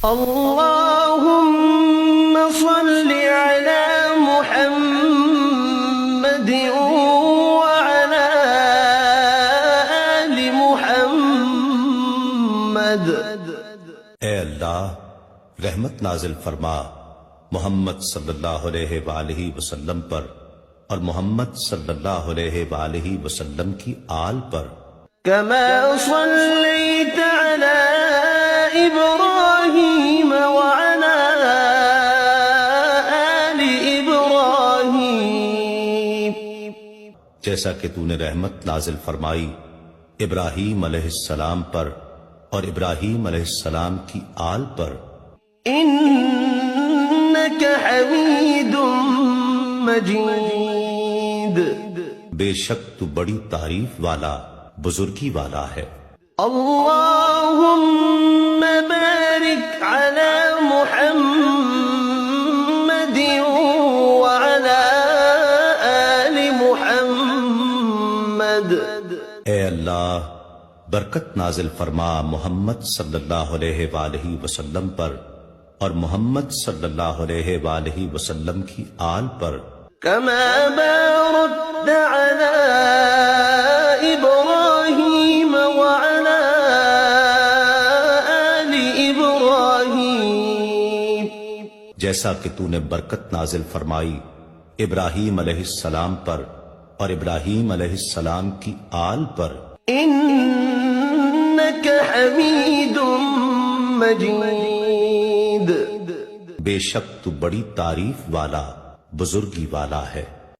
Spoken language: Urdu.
اللهم صل على محمد وعلى آل محمد۔ اے اللہ رحمت نازل فرما محمد صلی اللہ علیہ وآلہ وسلم پر اور محمد صلی اللہ علیہ وآلہ وسلم کی آل پر۔ كما صليت على إبراهيم وعلى آل إبراهيم، جیسا کہ تو نے رحمت نازل فرمائی ابراہیم علیہ السلام پر اور ابراہیم علیہ السلام کی آل پر۔ إنك حميد مجيد، بے شک تو بڑی تعریف والا بزرگی والا ہے۔ اللهم بارك على محمد وعلى آل محمد۔ اے اللہ برکت نازل فرما محمد صلی اللہ علیہ وآلہ وسلم پر اور محمد صلی اللہ علیہ وآلہ وسلم کی آل پر۔ كما باركت على إبراهيم وعلى آل إبراهيم، جیسا کہ تو نے برکت نازل فرمائی ابراہیم علیہ السلام پر اور ابراہیم علیہ السلام کی آل پر۔ إنك حميد مجيد، بے شک تو بڑی تعریف والا بزرگی والا ہے۔